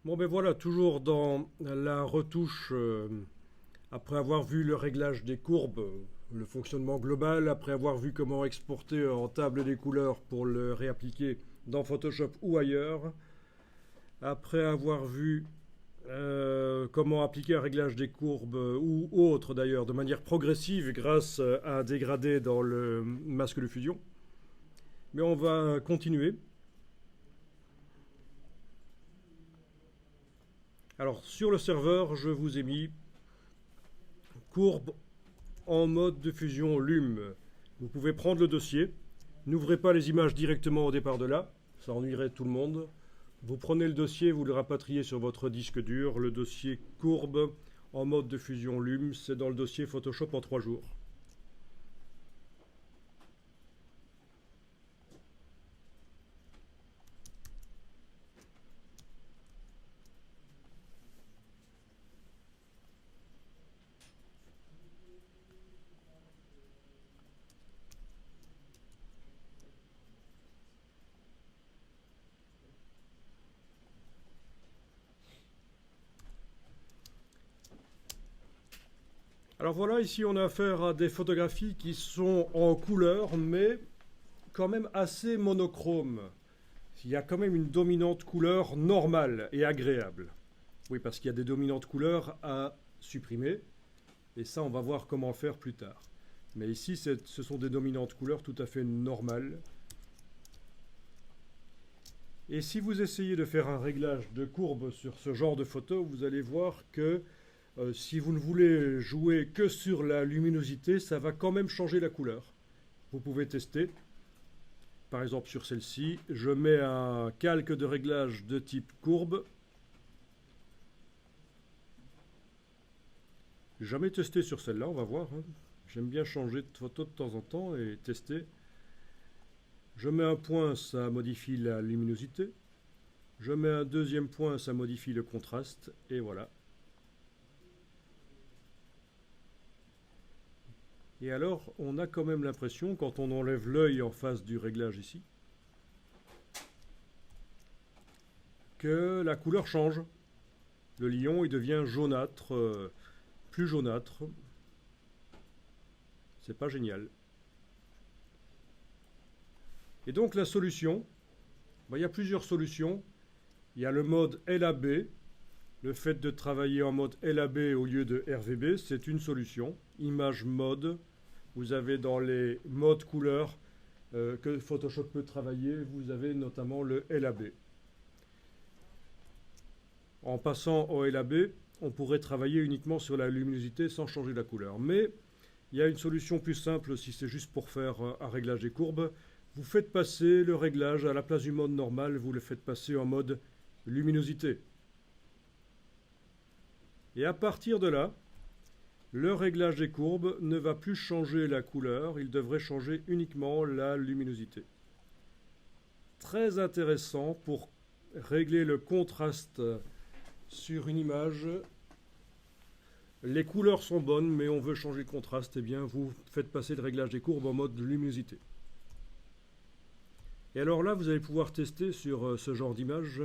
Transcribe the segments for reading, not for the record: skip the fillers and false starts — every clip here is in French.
Bon ben voilà, toujours dans la retouche, après avoir vu le réglage des courbes, le fonctionnement global, après avoir vu comment exporter en table des couleurs pour le réappliquer dans Photoshop ou ailleurs, après avoir vu comment appliquer un réglage des courbes ou autre d'ailleurs de manière progressive grâce à un dégradé dans le masque de fusion. Mais on va continuer. Alors sur le serveur, je vous ai mis courbe en mode de fusion Lume. Vous pouvez prendre le dossier. N'ouvrez pas les images directement au départ de là, ça ennuierait tout le monde. Vous prenez le dossier, vous le rapatriez sur votre disque dur. Le dossier courbe en mode de fusion Lume, c'est dans le dossier Photoshop en 3 jours. Alors voilà, ici on a affaire à des photographies qui sont en couleur, mais quand même assez monochromes. Il y a quand même une dominante couleur normale et agréable. Oui, parce qu'il y a des dominantes couleurs à supprimer, et ça on va voir comment faire plus tard. Mais ici, ce sont des dominantes couleurs tout à fait normales. Et si vous essayez de faire un réglage de courbe sur ce genre de photo, vous allez voir que si vous ne voulez jouer que sur la luminosité, ça va quand même changer la couleur. Vous pouvez tester. Par exemple sur celle-ci, je mets un calque de réglage de type courbe. Jamais testé sur celle-là, on va voir, hein. J'aime bien changer de photo de temps en temps et tester. Je mets un point, ça modifie la luminosité. Je mets un deuxième point, ça modifie le contraste. Et voilà. Et alors, on a quand même l'impression, quand on enlève l'œil en face du réglage ici, que la couleur change. Le lion, il devient jaunâtre, plus jaunâtre. C'est pas génial. Et donc la solution, il y a plusieurs solutions. Il y a le mode LAB. Le fait de travailler en mode LAB au lieu de RVB, c'est une solution. Image mode. Vous avez dans les modes couleurs que Photoshop peut travailler, vous avez notamment le LAB. En passant au LAB, on pourrait travailler uniquement sur la luminosité sans changer la couleur. Mais il y a une solution plus simple si c'est juste pour faire un réglage des courbes. Vous faites passer le réglage à la place du mode normal, vous le faites passer en mode luminosité. Et à partir de là, le réglage des courbes ne va plus changer la couleur, il devrait changer uniquement la luminosité. Très intéressant pour régler le contraste sur une image. Les couleurs sont bonnes, mais on veut changer le contraste, eh bien vous faites passer le réglage des courbes en mode luminosité. Et alors là, vous allez pouvoir tester sur ce genre d'image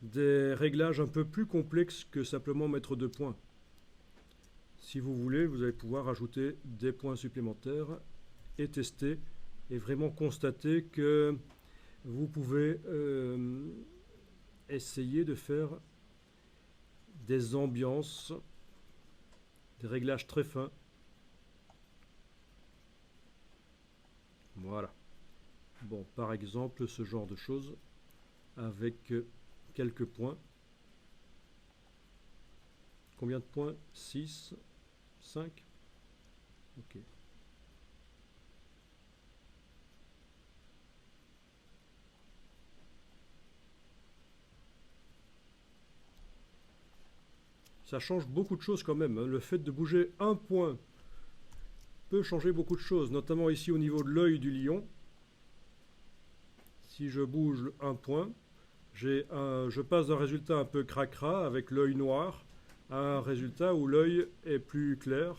des réglages un peu plus complexes que simplement mettre 2 points. Si vous voulez, vous allez pouvoir ajouter des points supplémentaires et tester et vraiment constater que vous pouvez essayer de faire des ambiances, des réglages très fins. Voilà. Bon, par exemple, ce genre de choses avec quelques points. Combien de points? 6, 5. Ok. Ça change beaucoup de choses quand même, hein. Le fait de bouger un point peut changer beaucoup de choses, notamment ici au niveau de l'œil du lion. Si je bouge un point, je passe d'un résultat un peu cracra avec l'œil noir à un résultat où l'œil est plus clair.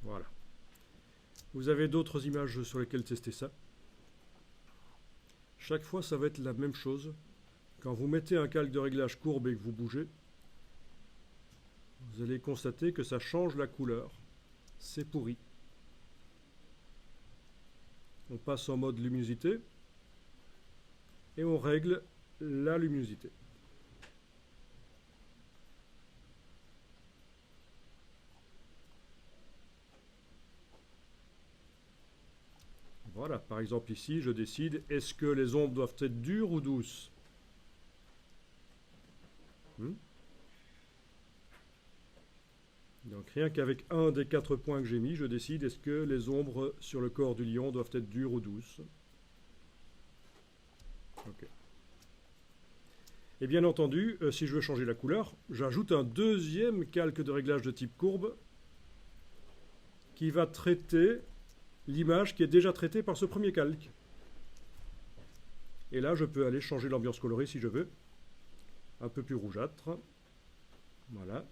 Voilà. Vous avez d'autres images sur lesquelles tester ça. Chaque fois, ça va être la même chose. Quand vous mettez un calque de réglage courbe et que vous bougez, vous allez constater que ça change la couleur. C'est pourri. On passe en mode luminosité et on règle la luminosité. Voilà, par exemple ici, je décide, est-ce que les ombres doivent être dures ou douces? Donc rien qu'avec un des 4 points que j'ai mis, je décide, est-ce que les ombres sur le corps du lion doivent être dures ou douces? Ok. Et bien entendu, si je veux changer la couleur, j'ajoute un deuxième calque de réglage de type courbe qui va traiter l'image qui est déjà traitée par ce premier calque. Et là, je peux aller changer l'ambiance colorée si je veux. Un peu plus rougeâtre. Voilà.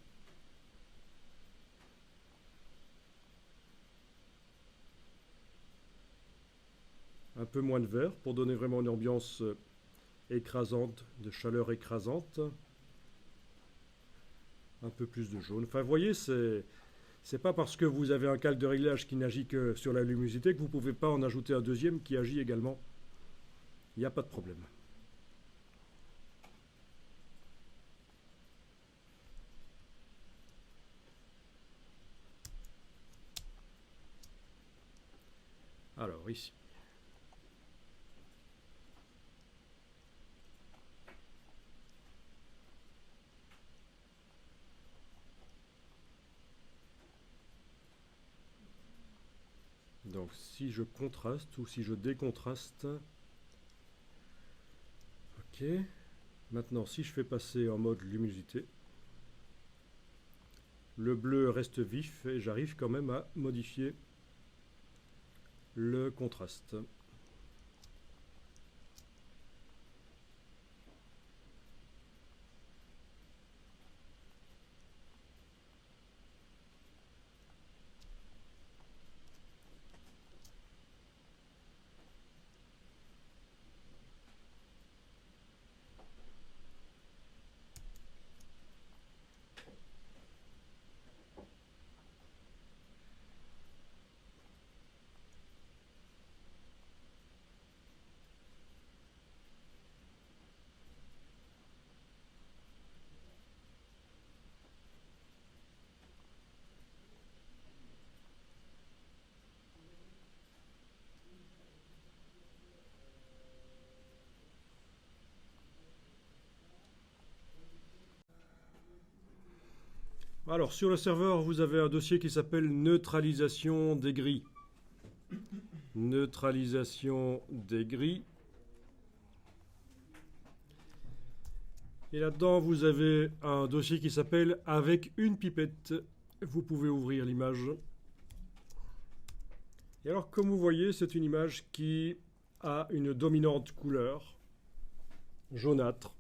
Un peu moins de vert pour donner vraiment une ambiance écrasante, de chaleur écrasante. Un peu plus de jaune. Enfin, vous voyez, c'est pas parce que vous avez un calque de réglage qui n'agit que sur la luminosité que vous ne pouvez pas en ajouter un deuxième qui agit également. Il n'y a pas de problème. Alors, ici. Donc si je contraste ou si je décontraste, ok. Maintenant si je fais passer en mode luminosité, le bleu reste vif et j'arrive quand même à modifier le contraste. Alors sur le serveur, vous avez un dossier qui s'appelle neutralisation des gris. Neutralisation des gris. Et là-dedans, vous avez un dossier qui s'appelle avec une pipette. Vous pouvez ouvrir l'image. Et alors, comme vous voyez, c'est une image qui a une dominante couleur jaunâtre.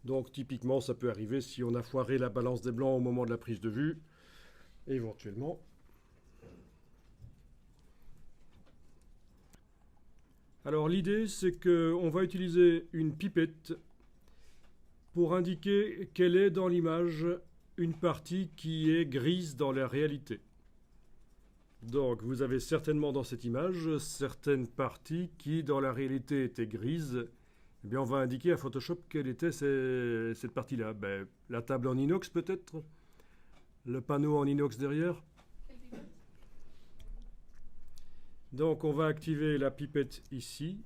Donc typiquement, ça peut arriver si on a foiré la balance des blancs au moment de la prise de vue, éventuellement. Alors l'idée, c'est qu'on va utiliser une pipette pour indiquer quelle est dans l'image une partie qui est grise dans la réalité. Donc vous avez certainement dans cette image certaines parties qui dans la réalité étaient grises. Eh bien, on va indiquer à Photoshop quelle était cette partie-là. Ben, la table en inox peut-être, le panneau en inox derrière. Donc on va activer la pipette ici.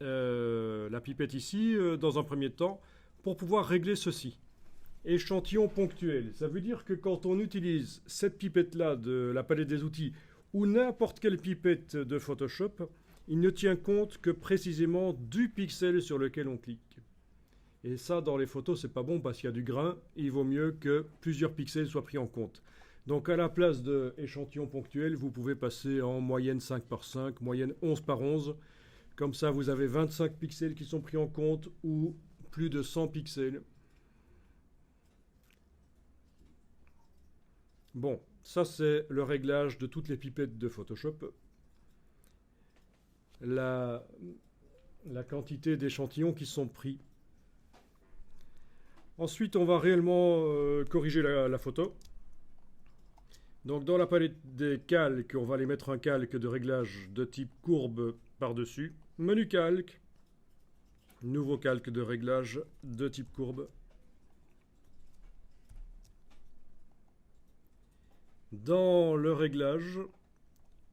Dans un premier temps, pour pouvoir régler ceci. Échantillon ponctuel. Ça veut dire que quand on utilise cette pipette-là de la palette des outils ou n'importe quelle pipette de Photoshop, il ne tient compte que précisément du pixel sur lequel on clique. Et ça, dans les photos, c'est pas bon parce qu'il y a du grain. Il vaut mieux que plusieurs pixels soient pris en compte. Donc à la place de échantillon ponctuel, vous pouvez passer en moyenne 5 par 5, moyenne 11 par 11. Comme ça, vous avez 25 pixels qui sont pris en compte ou plus de 100 pixels. Bon, Ça, c'est le réglage de toutes les pipettes de Photoshop. La quantité d'échantillons qui sont pris. Ensuite, on va réellement corriger la photo. Donc, dans la palette des calques, on va aller mettre un calque de réglage de type courbe par-dessus. Menu calque. Nouveau calque de réglage de type courbe. Dans le réglage,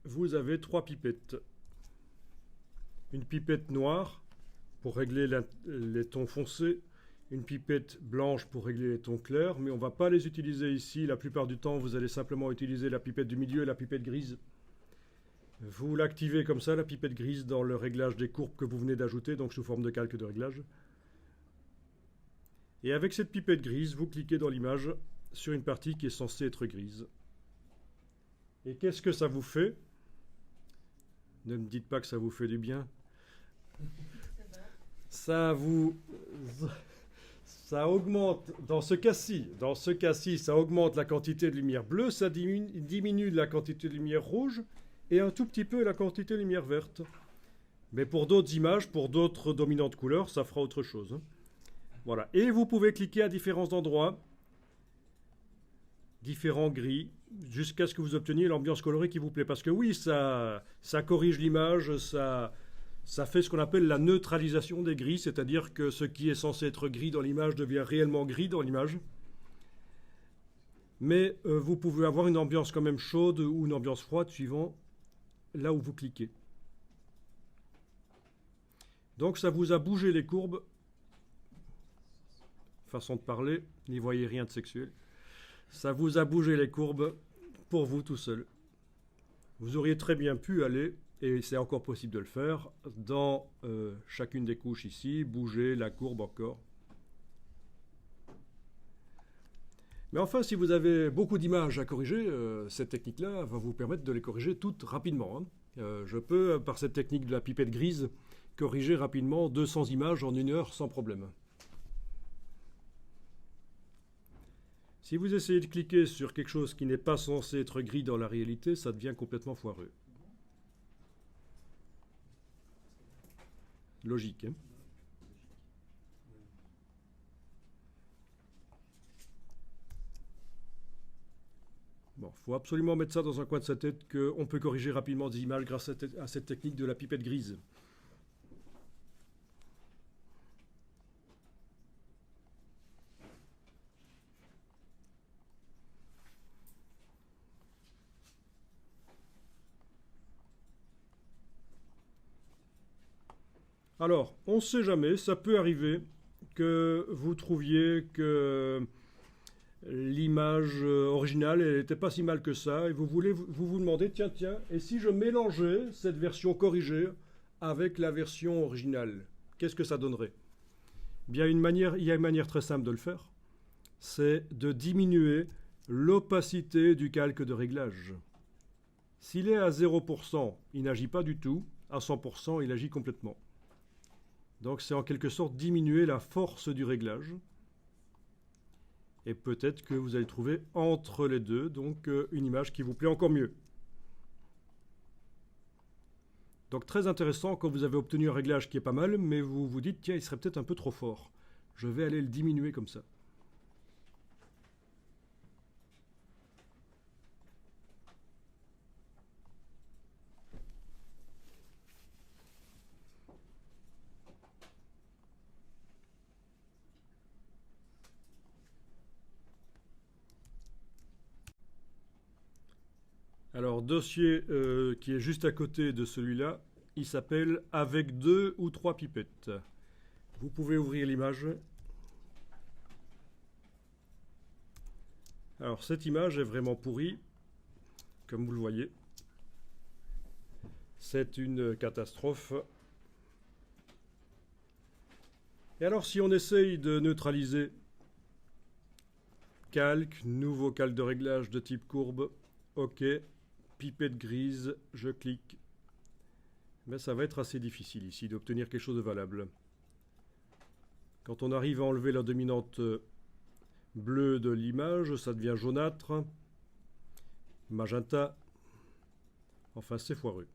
vous avez 3 pipettes. Une pipette noire pour régler les tons foncés, une pipette blanche pour régler les tons clairs, mais on ne va pas les utiliser ici. La plupart du temps, vous allez simplement utiliser la pipette du milieu et la pipette grise. Vous l'activez comme ça, la pipette grise, dans le réglage des courbes que vous venez d'ajouter, donc sous forme de calque de réglage. Et avec cette pipette grise, vous cliquez dans l'image sur une partie qui est censée être grise. Et qu'est-ce que ça vous fait? Ne me dites pas que ça vous fait du bien. Ça augmente, dans ce cas-ci, ça augmente la quantité de lumière bleue, ça diminue la quantité de lumière rouge et un tout petit peu la quantité de lumière verte. Mais pour d'autres images, pour d'autres dominantes couleurs, ça fera autre chose. Voilà. Et vous pouvez cliquer à différents endroits, différents gris, jusqu'à ce que vous obteniez l'ambiance colorée qui vous plaît. Parce que oui, ça corrige l'image, ça fait ce qu'on appelle la neutralisation des gris, c'est-à-dire que ce qui est censé être gris dans l'image devient réellement gris dans l'image. Mais vous pouvez avoir une ambiance quand même chaude ou une ambiance froide suivant là où vous cliquez. Donc ça vous a bougé les courbes. Façon de parler, n'y voyez rien de sexuel. Ça vous a bougé les courbes pour vous tout seul. Vous auriez très bien pu aller, et c'est encore possible de le faire, dans chacune des couches ici, bouger la courbe encore. Mais enfin, si vous avez beaucoup d'images à corriger, cette technique-là va vous permettre de les corriger toutes rapidement. Hein. Je peux, par cette technique de la pipette grise, corriger rapidement 200 images en 1 heure sans problème. Si vous essayez de cliquer sur quelque chose qui n'est pas censé être gris dans la réalité, ça devient complètement foireux. Logique, hein? Bon, il faut absolument mettre ça dans un coin de sa tête qu'on peut corriger rapidement des images grâce à cette technique de la pipette grise. Alors, on ne sait jamais, ça peut arriver que vous trouviez que l'image originale n'était pas si mal que ça, et vous vous demandez, tiens, et si je mélangeais cette version corrigée avec la version originale, qu'est-ce que ça donnerait? Bien, il y a une manière très simple de le faire, c'est de diminuer l'opacité du calque de réglage. S'il est à 0%, il n'agit pas du tout, à 100%, il agit complètement. Donc c'est en quelque sorte diminuer la force du réglage. Et peut-être que vous allez trouver entre les deux donc une image qui vous plaît encore mieux. Donc très intéressant quand vous avez obtenu un réglage qui est pas mal, mais vous vous dites tiens, il serait peut-être un peu trop fort. Je vais aller le diminuer comme ça. Alors, dossier qui est juste à côté de celui-là, il s'appelle « Avec 2 ou 3 pipettes ». Vous pouvez ouvrir l'image. Alors, cette image est vraiment pourrie, comme vous le voyez. C'est une catastrophe. Et alors, si on essaye de neutraliser calque, nouveau calque de réglage de type courbe, OK, pipette grise, je clique. Mais ça va être assez difficile ici d'obtenir quelque chose de valable. Quand on arrive à enlever la dominante bleue de l'image, ça devient jaunâtre. magenta. Enfin, c'est foireux.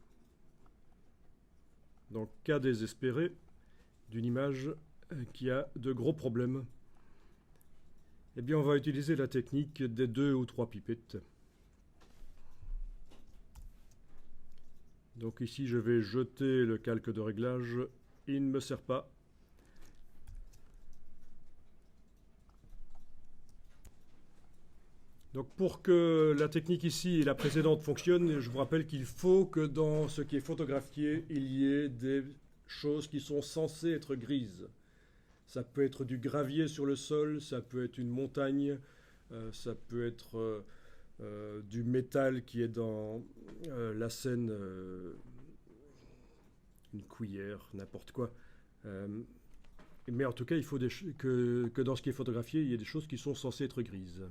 Donc, cas désespéré d'une image qui a de gros problèmes. Eh bien, on va utiliser la technique des 2 ou 3 pipettes. Donc ici, je vais jeter le calque de réglage. Il ne me sert pas. Donc pour que la technique ici et la précédente fonctionnent, je vous rappelle qu'il faut que dans ce qui est photographié, il y ait des choses qui sont censées être grises. Ça peut être du gravier sur le sol, ça peut être une montagne, ça peut être du métal qui est dans la scène, une cuillère, n'importe quoi. Mais en tout cas, il faut que dans ce qui est photographié, il y ait des choses qui sont censées être grises.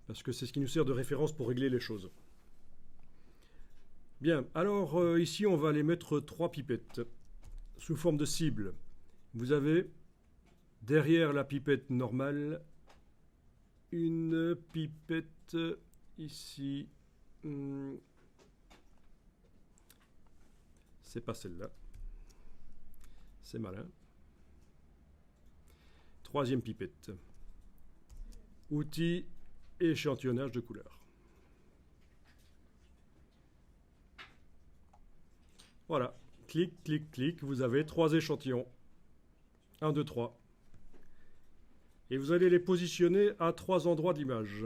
Parce que c'est ce qui nous sert de référence pour régler les choses. Bien, alors ici, on va aller mettre 3 pipettes sous forme de cible. Vous avez derrière la pipette normale une pipette ici. C'est pas celle-là. C'est malin. 3e pipette. Outils et échantillonnage de couleurs. Voilà. Clic, clic, clic. Vous avez 3 échantillons. 1, 2, 3. Et vous allez les positionner à 3 endroits d'image.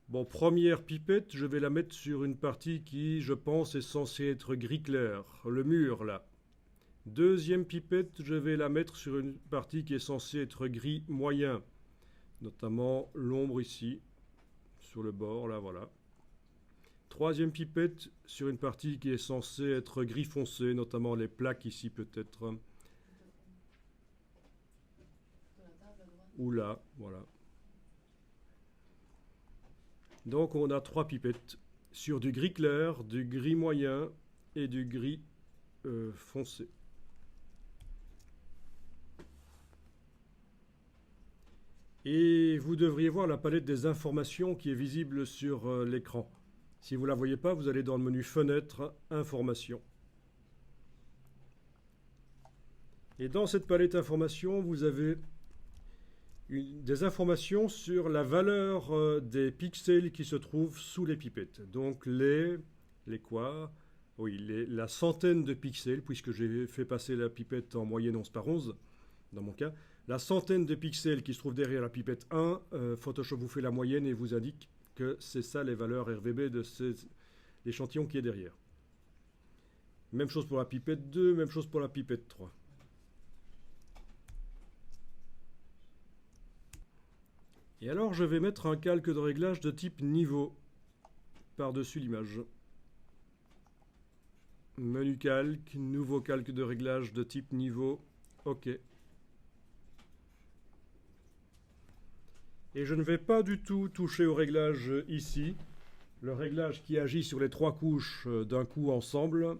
Bon, première pipette, je vais la mettre sur une partie qui, je pense, est censée être gris clair. Le mur, là. Deuxième pipette, je vais la mettre sur une partie qui est censée être gris moyen. Notamment l'ombre ici, sur le bord, là, voilà. Troisième pipette, sur une partie qui est censée être gris foncé, notamment les plaques ici, peut-être. Ou là, voilà. Donc on a 3 pipettes sur du gris clair, du gris moyen et du gris foncé. Et vous devriez voir la palette des informations qui est visible sur l'écran. Si vous ne la voyez pas, vous allez dans le menu Fenêtre, Informations. Et dans cette palette informations, vous avez des informations sur la valeur des pixels qui se trouvent sous les pipettes. Donc la centaine de pixels, puisque j'ai fait passer la pipette en moyenne 11 par 11, dans mon cas. La centaine de pixels qui se trouvent derrière la pipette 1, Photoshop vous fait la moyenne et vous indique que c'est ça les valeurs RVB de l'échantillon qui est derrière. Même chose pour la pipette 2, même chose pour la pipette 3. Et alors je vais mettre un calque de réglage de type niveau par-dessus l'image. Menu calque, nouveau calque de réglage de type niveau, OK. Et je ne vais pas du tout toucher au réglage ici. Le réglage qui agit sur les 3 couches d'un coup ensemble.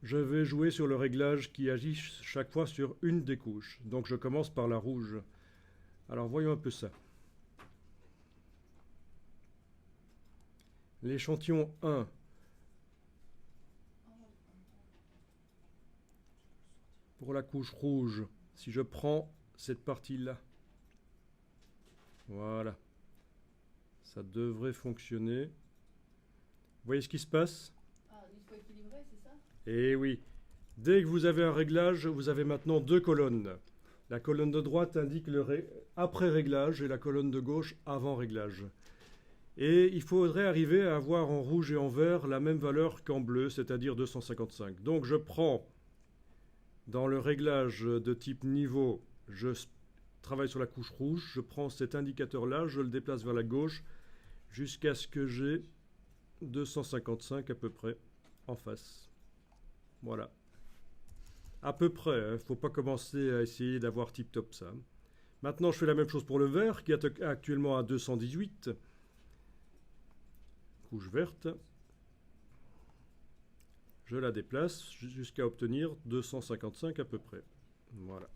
Je vais jouer sur le réglage qui agit chaque fois sur une des couches. Donc je commence par la rouge. Alors voyons un peu ça. L'échantillon 1. Pour la couche rouge, si je prends cette partie-là. Voilà. Ça devrait fonctionner. Vous voyez ce qui se passe? Ah, il faut équilibrer, c'est ça? Eh oui. Dès que vous avez un réglage, vous avez maintenant 2 colonnes. La colonne de droite indique le après réglage et la colonne de gauche avant réglage. Et il faudrait arriver à avoir en rouge et en vert la même valeur qu'en bleu, c'est-à-dire 255. Donc je prends dans le réglage de type niveau, je travaille sur la couche rouge, je prends cet indicateur-là, je le déplace vers la gauche jusqu'à ce que j'ai 255 à peu près en face. Voilà. À peu près, il ne faut pas commencer à essayer d'avoir tip-top ça. Maintenant, je fais la même chose pour le vert qui est actuellement à 218. Couche verte. Je la déplace jusqu'à obtenir 255 à peu près. Voilà.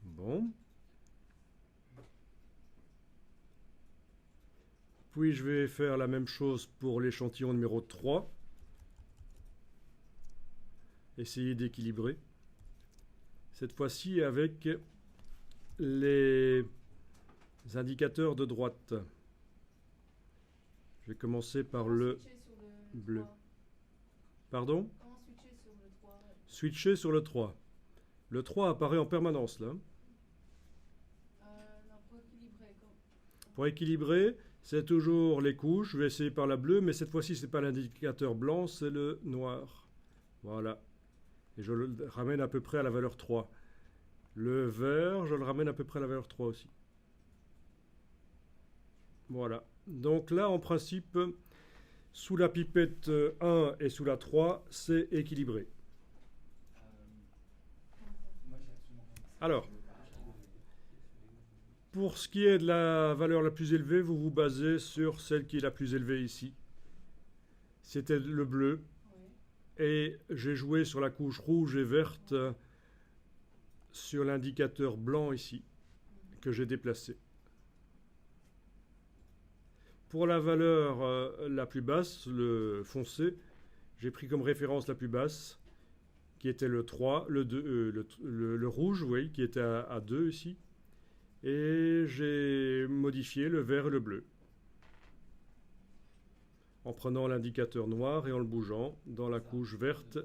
Bon. Puis je vais faire la même chose pour l'échantillon numéro 3. Essayer d'équilibrer. Cette fois-ci avec les indicateurs de droite. Je vais commencer par le bleu. Pardon? Comment switcher sur le 3? Switcher sur le 3. Le 3 apparaît en permanence là. Non, pour équilibrer. Pour équilibrer, c'est toujours les couches. Je vais essayer par la bleue, mais cette fois-ci, ce n'est pas l'indicateur blanc, c'est le noir. Voilà. Et je le ramène à peu près à la valeur 3. Le vert, je le ramène à peu près à la valeur 3 aussi. Voilà. Donc là, en principe, sous la pipette 1 et sous la 3, c'est équilibré. Alors, pour ce qui est de la valeur la plus élevée, vous vous basez sur celle qui est la plus élevée ici. C'était le bleu. Oui. Et j'ai joué sur la couche rouge et verte sur l'indicateur blanc ici, que j'ai déplacé. Pour la valeur la plus basse, le foncé, j'ai pris comme référence la plus basse, qui était le 3, le rouge, oui, qui était à 2 ici. Et j'ai modifié le vert et le bleu, en prenant l'indicateur noir et en le bougeant dans la couche verte. De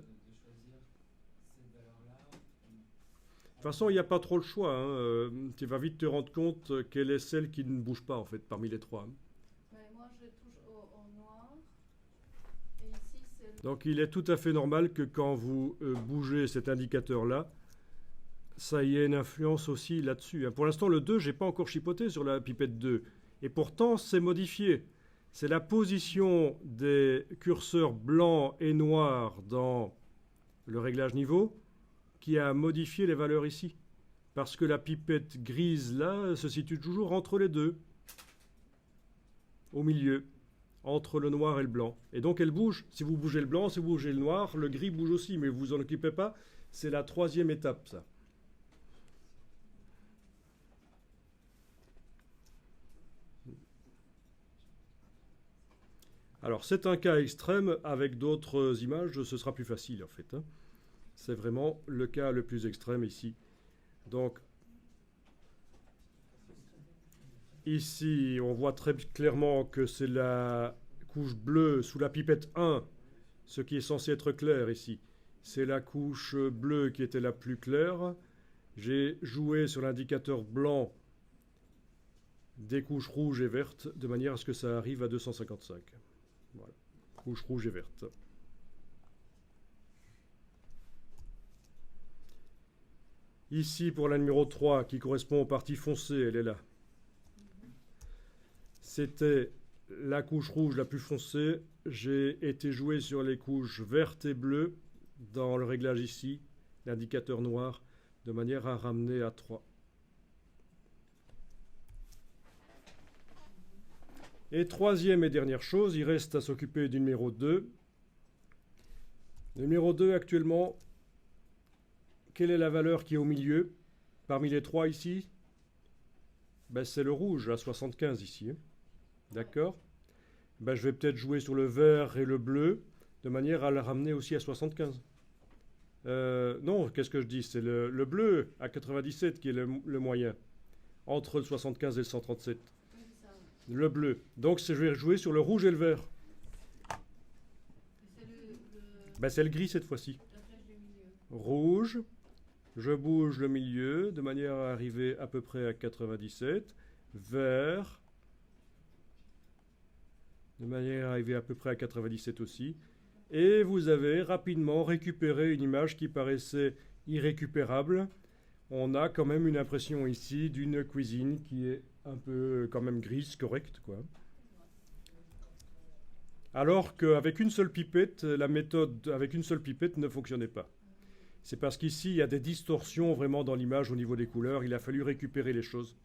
toute façon, il n'y a pas trop le choix. Tu vas vite te rendre compte quelle est celle qui ne bouge pas, en fait, parmi les trois. Mais moi, je touche au noir. Et ici, c'est le... Donc, il est tout à fait normal que quand vous bougez cet indicateur-là, ça y ait une influence aussi là-dessus. Pour l'instant, le 2, je n'ai pas encore chipoté sur la pipette 2. Et pourtant, c'est modifié. C'est la position des curseurs blancs et noirs dans le réglage niveau qui a modifié les valeurs ici. Parce que la pipette grise, là, se situe toujours entre les deux. Au milieu. Entre le noir et le blanc. Et donc, elle bouge. Si vous bougez le blanc, si vous bougez le noir, le gris bouge aussi. Mais vous en occupez pas. C'est la troisième étape, ça. Alors, c'est un cas extrême. Avec d'autres images, ce sera plus facile, en fait. C'est vraiment le cas le plus extrême ici. Donc, ici, on voit très clairement que c'est la couche bleue sous la pipette 1, ce qui est censé être clair ici. C'est la couche bleue qui était la plus claire. J'ai joué sur l'indicateur blanc des couches rouges et vertes, de manière à ce que ça arrive à 255. Voilà, couche rouge et verte. Ici, pour la numéro 3, qui correspond aux parties foncées, elle est là. C'était la couche rouge la plus foncée. J'ai été joué sur les couches vertes et bleues dans le réglage ici, l'indicateur noir, de manière à ramener à 3. Et troisième et dernière chose, il reste à s'occuper du numéro 2. Le numéro 2, actuellement, quelle est la valeur qui est au milieu, parmi les trois ici? C'est le rouge, à 75 ici. D'accord? Je vais peut-être jouer sur le vert et le bleu, de manière à le ramener aussi à 75. Non, qu'est-ce que je dis? C'est le bleu, à 97, qui est le moyen, entre le 75 et le 137. Le bleu. Donc, je vais jouer sur le rouge et le vert. C'est le gris cette fois-ci. Rouge. Je bouge le milieu de manière à arriver à peu près à 97. Vert. De manière à arriver à peu près à 97 aussi. Et vous avez rapidement récupéré une image qui paraissait irrécupérable. On a quand même une impression ici d'une cuisine qui est un peu quand même grise, correcte, quoi. Alors qu'avec une seule pipette, la méthode avec une seule pipette ne fonctionnait pas. C'est parce qu'ici, il y a des distorsions vraiment dans l'image au niveau des couleurs. Il a fallu récupérer les choses.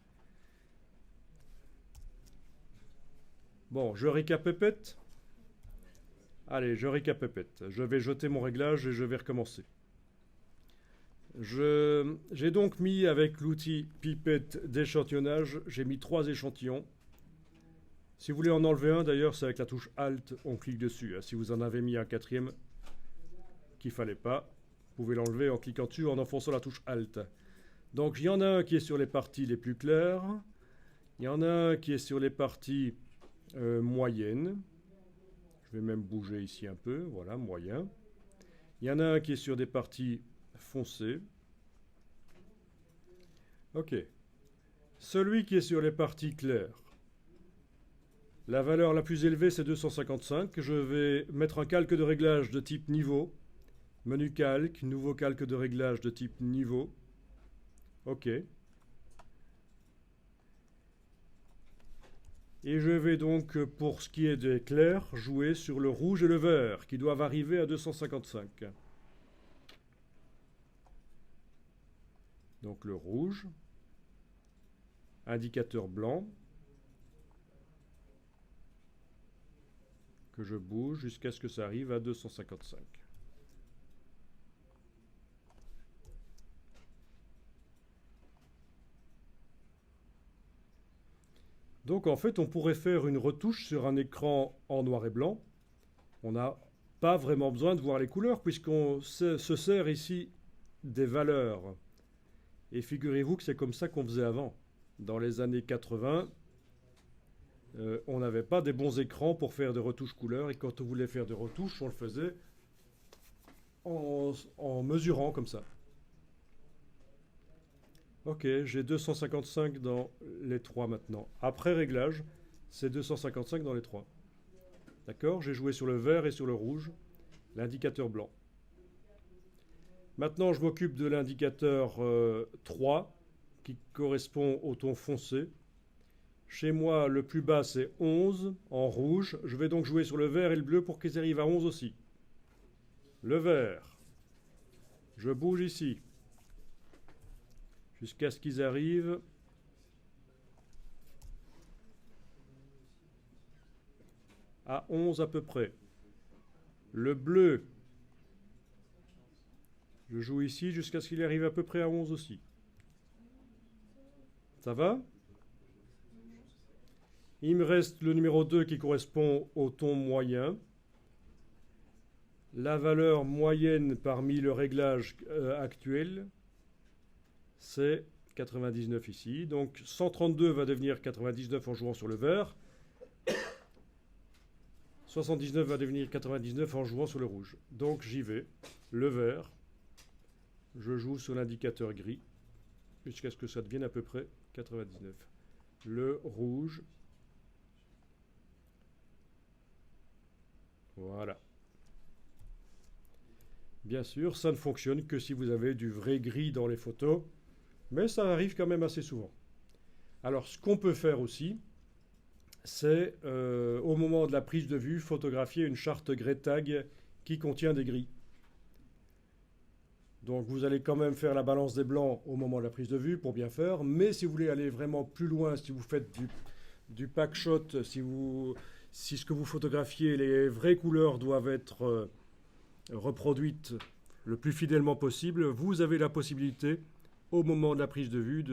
Bon, je récapépète. Allez, je récapépète. Je vais jeter mon réglage et je vais recommencer. J'ai donc mis avec l'outil pipette d'échantillonnage, j'ai mis 3 échantillons. Si vous voulez en enlever un, d'ailleurs, c'est avec la touche Alt, on clique dessus. Si vous en avez mis un quatrième qu'il ne fallait pas, vous pouvez l'enlever en cliquant dessus, en enfonçant la touche Alt. Donc il y en a un qui est sur les parties les plus claires. Il y en a un qui est sur les parties moyennes. Je vais même bouger ici un peu, voilà, moyen. Il y en a un qui est sur des parties foncées. Ok. Celui qui est sur les parties claires, la valeur la plus élevée c'est 255. Je vais mettre un calque de réglage de type niveau. Menu calque, nouveau calque de réglage de type niveau. Ok. Et je vais donc, pour ce qui est des clairs, jouer sur le rouge et le vert, qui doivent arriver à 255. Donc le rouge, indicateur blanc, que je bouge jusqu'à ce que ça arrive à 255. Donc en fait, on pourrait faire une retouche sur un écran en noir et blanc. On n'a pas vraiment besoin de voir les couleurs puisqu'on se sert ici des valeurs. Et figurez-vous que c'est comme ça qu'on faisait avant. Dans les années 80, on n'avait pas des bons écrans pour faire des retouches couleurs. Et quand on voulait faire des retouches, on le faisait en mesurant comme ça. Ok, j'ai 255 dans les trois maintenant. Après réglage, c'est 255 dans les trois. D'accord? J'ai joué sur le vert et sur le rouge, l'indicateur blanc. Maintenant, je m'occupe de l'indicateur 3, qui correspond au ton foncé. Chez moi, le plus bas, c'est 11, en rouge. Je vais donc jouer sur le vert et le bleu pour qu'ils arrivent à 11 aussi. Le vert. Je bouge ici. Jusqu'à ce qu'ils arrivent à 11 à peu près. Le bleu, je joue ici jusqu'à ce qu'il arrive à peu près à 11 aussi. Ça va? Il me reste le numéro 2 qui correspond au ton moyen. La valeur moyenne parmi le réglage actuel, c'est 99 ici. Donc 132 va devenir 99 en jouant sur le vert. 79 va devenir 99 en jouant sur le rouge. Donc j'y vais. Le vert. Je joue sur l'indicateur gris jusqu'à ce que ça devienne à peu près 99. Le rouge. Voilà. Bien sûr, ça ne fonctionne que si vous avez du vrai gris dans les photos. Mais ça arrive quand même assez souvent. Alors, ce qu'on peut faire aussi, c'est, au moment de la prise de vue, photographier une charte Greytag qui contient des gris. Donc, vous allez quand même faire la balance des blancs au moment de la prise de vue pour bien faire. Mais si vous voulez aller vraiment plus loin, si vous faites du pack shot, si ce que vous photographiez, les vraies couleurs doivent être reproduites le plus fidèlement possible, vous avez la possibilité au moment de la prise de vue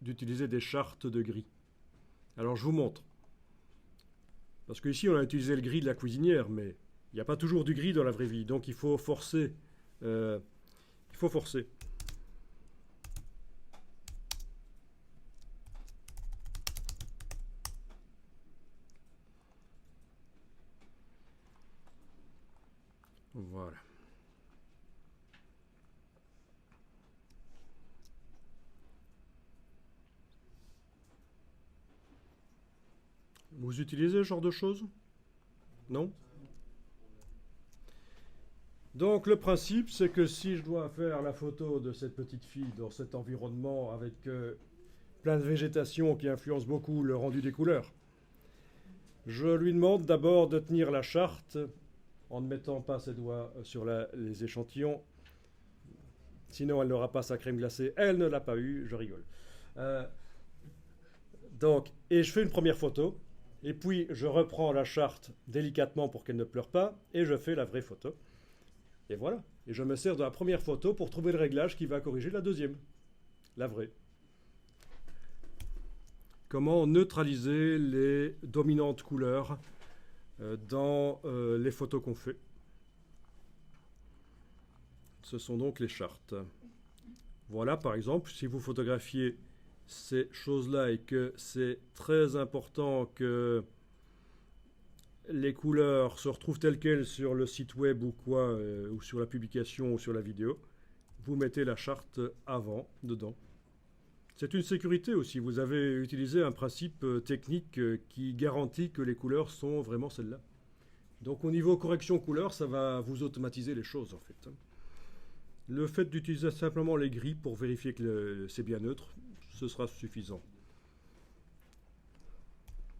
d'utiliser des chartes de gris. Alors je vous montre. Parce qu'ici on a utilisé le gris de la cuisinière, mais il n'y a pas toujours du gris dans la vraie vie, donc il faut forcer. Il faut forcer. Voilà. Vous utilisez ce genre de choses? Non? Donc le principe, c'est que si je dois faire la photo de cette petite fille dans cet environnement avec plein de végétation qui influence beaucoup le rendu des couleurs, je lui demande d'abord de tenir la charte en ne mettant pas ses doigts sur les échantillons. Sinon, elle n'aura pas sa crème glacée. Elle ne l'a pas eu, je rigole. Et je fais une première photo. Et puis, je reprends la charte délicatement pour qu'elle ne pleure pas. Et je fais la vraie photo. Et voilà. Et je me sers de la première photo pour trouver le réglage qui va corriger la deuxième. La vraie. comment neutraliser les dominantes couleurs dans les photos qu'on fait. Ce sont donc les chartes. Voilà, par exemple, si vous photographiez ces choses-là et que c'est très important que les couleurs se retrouvent telles quelles sur le site web ou quoi, ou sur la publication ou sur la vidéo, vous mettez la charte avant, dedans. C'est une sécurité aussi. Vous avez utilisé un principe technique qui garantit que les couleurs sont vraiment celles-là. Donc au niveau correction couleur, ça va vous automatiser les choses en fait. Le fait d'utiliser simplement les gris pour vérifier que c'est bien neutre, ce sera suffisant.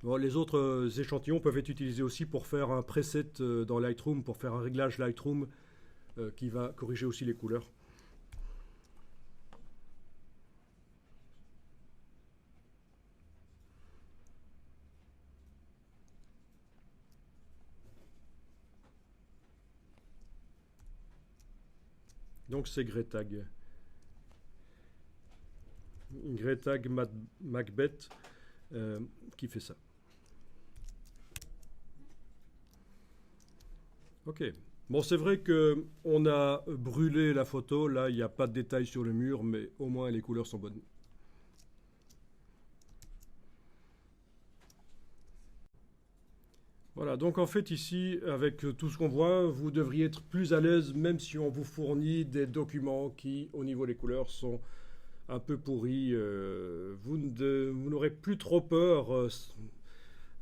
Bon, les autres échantillons peuvent être utilisés aussi pour faire un preset dans Lightroom, pour faire un réglage Lightroom qui va corriger aussi les couleurs. Donc c'est Greytag. Greytag Macbeth qui fait ça. Ok. Bon, c'est vrai qu'on a brûlé la photo. Là, il n'y a pas de détails sur le mur, mais au moins les couleurs sont bonnes. Voilà, donc en fait ici, avec tout ce qu'on voit, vous devriez être plus à l'aise, même si on vous fournit des documents qui, au niveau des couleurs, sont un peu pourris. Vous n'aurez plus trop peur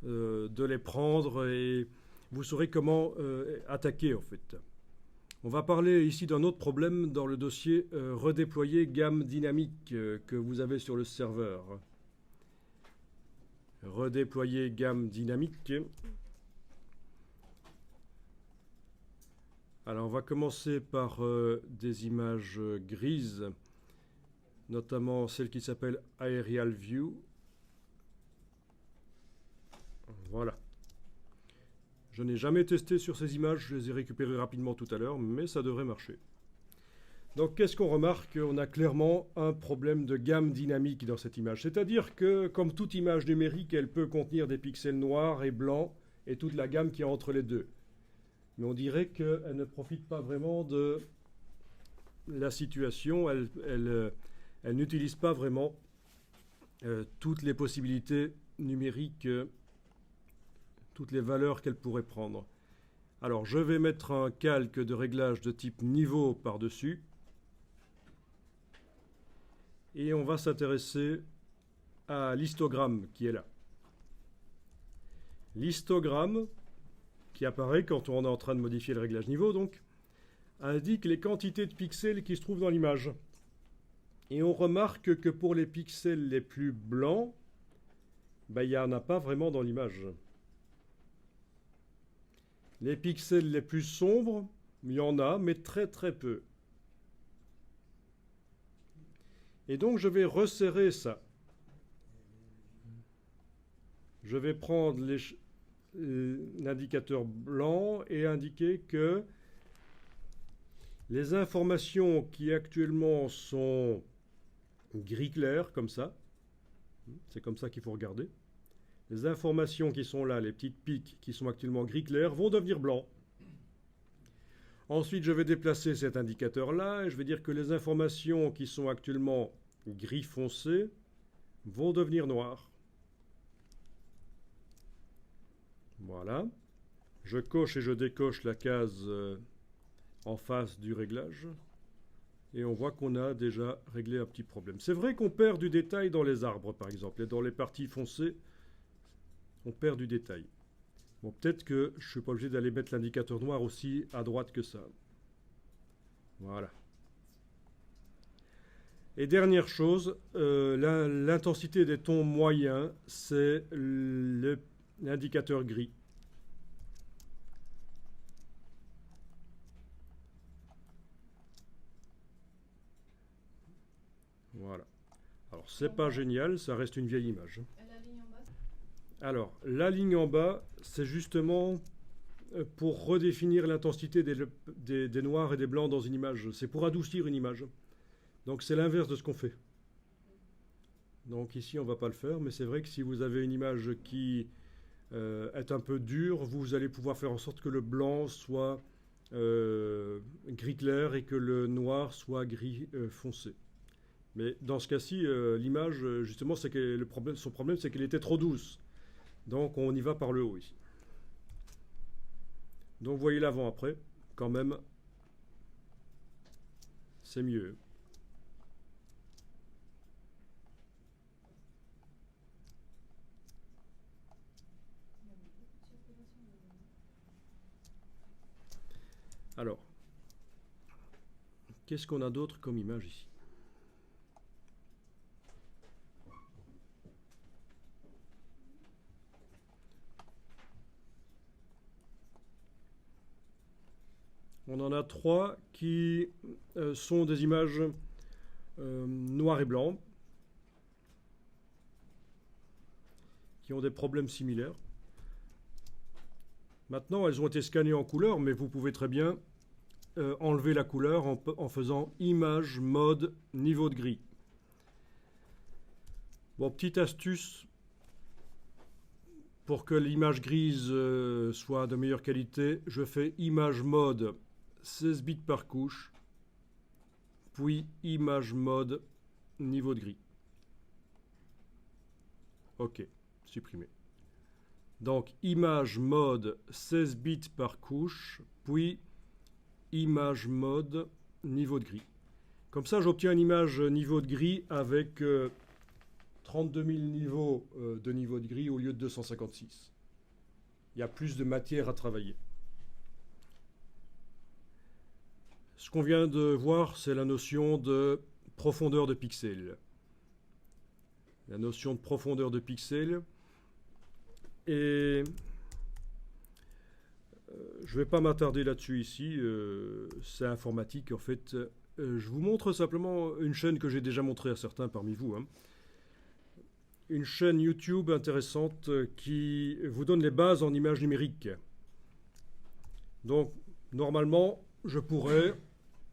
de les prendre et vous saurez comment attaquer en fait. On va parler ici d'un autre problème dans le dossier redéployer gamme dynamique que vous avez sur le serveur. Redéployer gamme dynamique. Alors on va commencer par des images grises, notamment celle qui s'appelle Aerial View. Voilà. Je n'ai jamais testé sur ces images, je les ai récupérées rapidement tout à l'heure, mais ça devrait marcher. Donc qu'est-ce qu'on remarque? On a clairement un problème de gamme dynamique dans cette image. C'est-à-dire que, comme toute image numérique, elle peut contenir des pixels noirs et blancs et toute la gamme qui est entre les deux. Mais on dirait qu'elle ne profite pas vraiment de la situation, elle n'utilise pas vraiment toutes les possibilités numériques, toutes les valeurs qu'elle pourrait prendre. Alors je vais mettre un calque de réglage de type niveau par-dessus. Et on va s'intéresser à l'histogramme qui est là. L'histogramme, qui apparaît quand on est en train de modifier le réglage niveau, donc, indique les quantités de pixels qui se trouvent dans l'image. Et on remarque que pour les pixels les plus blancs, il n'y en a pas vraiment dans l'image. Les pixels les plus sombres, il y en a, mais très très peu. Et donc je vais resserrer ça. Je vais prendre l'indicateur blanc et indiquer que les informations qui actuellement sont gris clair, comme ça, c'est comme ça qu'il faut regarder, les informations qui sont là, les petites piques qui sont actuellement gris clair, vont devenir blancs. Ensuite, je vais déplacer cet indicateur-là et je vais dire que les informations qui sont actuellement gris foncé vont devenir noires. Voilà. Je coche et je décoche la case en face du réglage. Et on voit qu'on a déjà réglé un petit problème. C'est vrai qu'on perd du détail dans les arbres, par exemple. Et dans les parties foncées, on perd du détail. Bon, peut-être que je ne suis pas obligé d'aller mettre l'indicateur noir aussi à droite que ça. Voilà. Et dernière chose, l'intensité des tons moyens, c'est l'indicateur gris. Voilà. Alors, c'est pas génial, ça reste une vieille image. Et la ligne en bas? Alors, la ligne en bas, c'est justement pour redéfinir l'intensité des noirs et des blancs dans une image. C'est pour adoucir une image. Donc, c'est l'inverse de ce qu'on fait. Donc ici, on ne va pas le faire, mais c'est vrai que si vous avez une image qui est un peu dure, vous allez pouvoir faire en sorte que le blanc soit gris clair et que le noir soit gris foncé. Mais dans ce cas-ci, l'image, justement, c'est que son problème, c'est qu'elle était trop douce. Donc on y va par le haut ici. Donc vous voyez l'avant-après, quand même, c'est mieux. Alors, qu'est-ce qu'on a d'autre comme image ici? On en a trois qui sont des images noir et blanc, qui ont des problèmes similaires. Maintenant, elles ont été scannées en couleur, mais vous pouvez très bien enlever la couleur en faisant image, mode, niveau de gris. Bon, petite astuce pour que l'image grise soit de meilleure qualité, je fais image mode 16 bits par couche, puis image mode niveau de gris. OK, supprimé. Donc image mode 16 bits par couche, puis image mode niveau de gris. Comme ça, j'obtiens une image niveau de gris avec 32 000 niveaux de niveau de gris au lieu de 256. Il y a plus de matière à travailler. Ce qu'on vient de voir, c'est la notion de profondeur de pixels. La notion de profondeur de pixels. Et je ne vais pas m'attarder là-dessus ici. C'est informatique. En fait, je vous montre simplement une chaîne que j'ai déjà montrée à certains parmi vous. Une chaîne YouTube intéressante qui vous donne les bases en images numériques. Donc, normalement, je pourrais,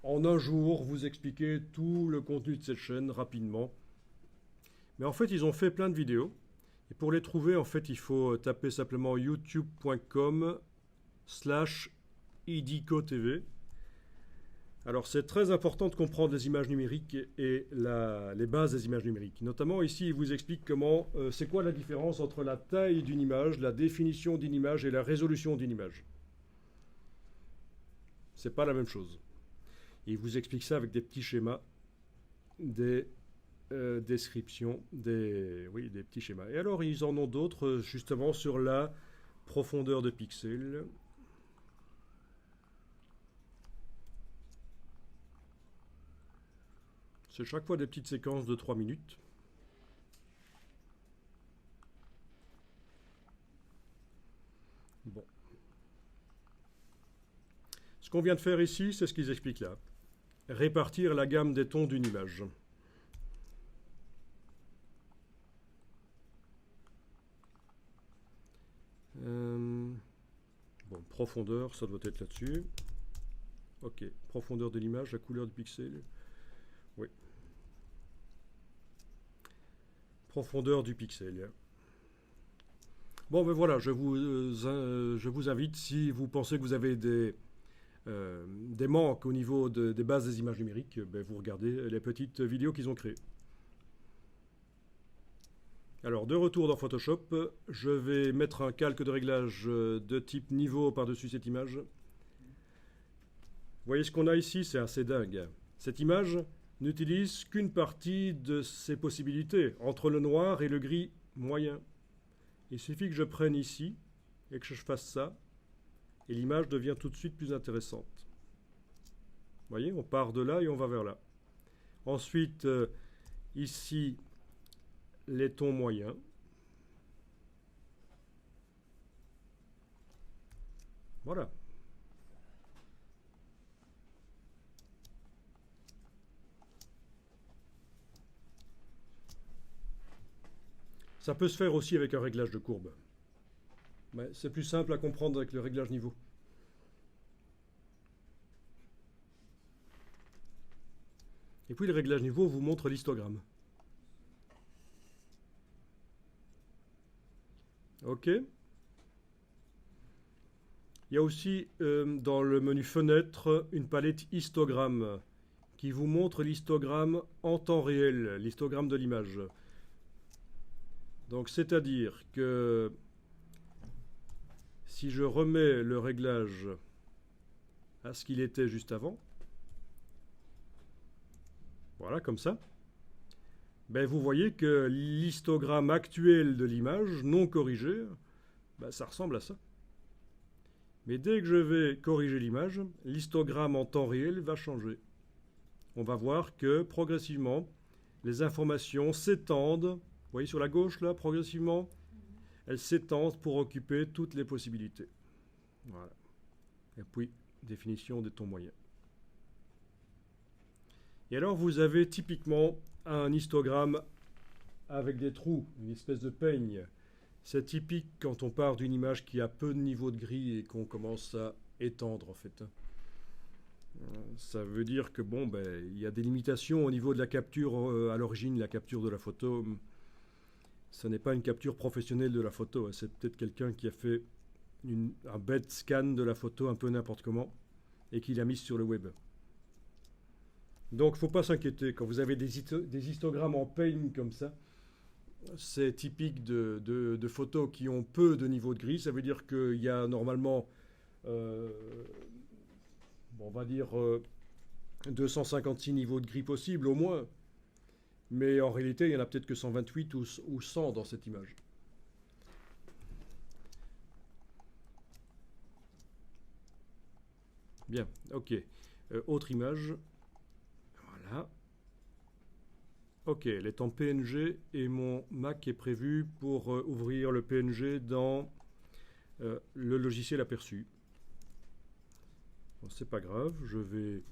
en un jour, vous expliquer tout le contenu de cette chaîne rapidement. Mais en fait, ils ont fait plein de vidéos. Et pour les trouver, en fait, il faut taper simplement youtube.com/idicotv. Alors, c'est très important de comprendre les images numériques et les bases des images numériques. Notamment, ici, il vous explique comment, c'est quoi la différence entre la taille d'une image, la définition d'une image et la résolution d'une image. C'est pas la même chose. Il vous explique ça avec des petits schémas, des descriptions, des petits schémas. Et alors, ils en ont d'autres, justement, sur la profondeur de pixels. C'est chaque fois des petites séquences de 3 minutes. Bon. Ce qu'on vient de faire ici, c'est ce qu'ils expliquent là. Répartir la gamme des tons d'une image. Bon, profondeur, ça doit être là-dessus. Ok, profondeur de l'image, la couleur du pixel. Oui. Profondeur du pixel. Bon, ben voilà, je vous invite, si vous pensez que vous avez des manques au niveau des bases des images numériques, ben vous regardez les petites vidéos qu'ils ont créées. Alors, de retour dans Photoshop, je vais mettre un calque de réglage de type niveau par-dessus cette image. Vous voyez ce qu'on a ici, c'est assez dingue. Cette image n'utilise qu'une partie de ses possibilités, entre le noir et le gris moyen. Il suffit que je prenne ici et que je fasse ça, et l'image devient tout de suite plus intéressante. Vous voyez, on part de là et on va vers là. Ensuite, ici, les tons moyens. Voilà. Ça peut se faire aussi avec un réglage de courbe. Mais c'est plus simple à comprendre avec le réglage niveau. Et puis le réglage niveau vous montre l'histogramme. OK. Il y a aussi dans le menu fenêtre une palette histogramme qui vous montre l'histogramme en temps réel, l'histogramme de l'image. Donc c'est-à-dire que si je remets le réglage à ce qu'il était juste avant, voilà comme ça, ben vous voyez que l'histogramme actuel de l'image, non corrigé, ben ça ressemble à ça. Mais dès que je vais corriger l'image, l'histogramme en temps réel va changer. On va voir que progressivement, les informations s'étendent. Vous voyez sur la gauche, là, progressivement, elles s'étendent pour occuper toutes les possibilités. Voilà. Et puis, définition des tons moyens. Et alors, vous avez typiquement un histogramme avec des trous, une espèce de peigne. C'est typique quand on part d'une image qui a peu de niveau de gris et qu'on commence à étendre, en fait. Ça veut dire que, bon, ben, il y a des limitations au niveau de la capture à l'origine, la capture de la photo. Ce n'est pas une capture professionnelle de la photo, c'est peut-être quelqu'un qui a fait un bête scan de la photo un peu n'importe comment et qui l'a mise sur le web. Donc il ne faut pas s'inquiéter, quand vous avez des histogrammes en paint comme ça, c'est typique de photos qui ont peu de niveau de gris, ça veut dire qu'il y a normalement, on va dire 256 niveaux de gris possibles au moins. Mais en réalité, il n'y en a peut-être que 128 ou 100 dans cette image. Bien, ok. Autre image. Voilà. Ok, elle est en PNG et mon Mac est prévu pour ouvrir le PNG dans le logiciel aperçu. Bon, c'est pas grave, je vais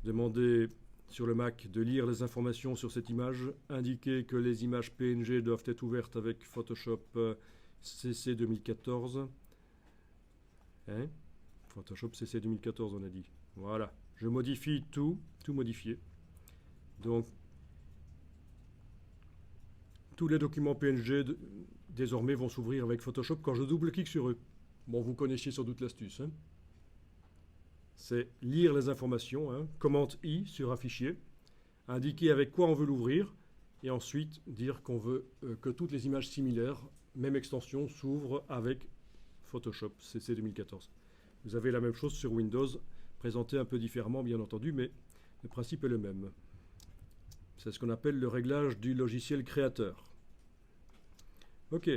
demander sur le Mac de lire les informations sur cette image, indiquer que les images PNG doivent être ouvertes avec Photoshop CC 2014. Hein? Photoshop CC 2014, on a dit. Voilà, je modifie tout modifié. Donc, tous les documents PNG désormais vont s'ouvrir avec Photoshop quand je double-clique sur eux. Bon, vous connaissiez sans doute l'astuce. Hein? C'est lire les informations, hein, commande I sur un fichier, indiquer avec quoi on veut l'ouvrir, et ensuite dire qu'on veut que toutes les images similaires, même extension, s'ouvrent avec Photoshop CC 2014. Vous avez la même chose sur Windows, présenté un peu différemment bien entendu, mais le principe est le même. C'est ce qu'on appelle le réglage du logiciel créateur. Ok.